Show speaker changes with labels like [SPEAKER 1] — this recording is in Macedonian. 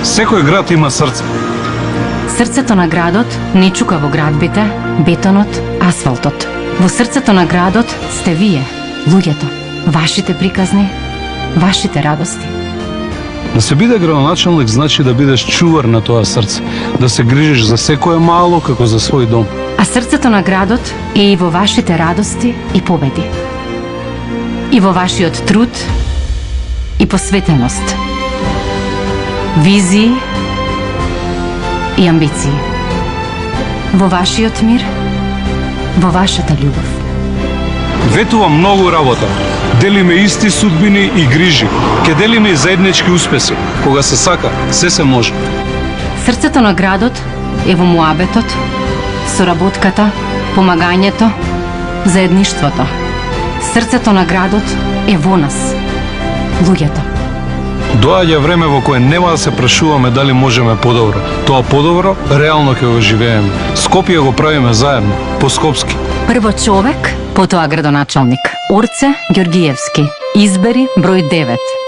[SPEAKER 1] Секој град има срце.
[SPEAKER 2] Срцето на градот не чука во градбите, бетонот, асфалтот. Во срцето на градот сте вие, луѓето, вашите приказни, вашите радости.
[SPEAKER 1] Да се биде градоначалник значи да бидеш чувар на тоа срце, да се грижиш за секое мало како за свој дом.
[SPEAKER 2] А срцето на градот е и во вашите радости и победи. И во вашиот труд и посветеност. Визии и амбиции. Во вашиот мир, во вашата љубов.
[SPEAKER 1] Ветува многу работа. Делиме исти судбини и грижи. Ке делиме и заеднички успеси. Кога се сака, се може.
[SPEAKER 2] Срцето на градот е во муабетот, соработката, помагањето, заедништвото. Срцето на градот е во нас, луѓето.
[SPEAKER 1] Доаѓа време во кое нема да се прашуваме дали можеме подобро. Тоа подобро реално ќе го живееме. Скопје го правиме заедно, по-скопски.
[SPEAKER 2] Прво човек, потоа градоначалник. Орце Ѓоргиевски. Избери број 9.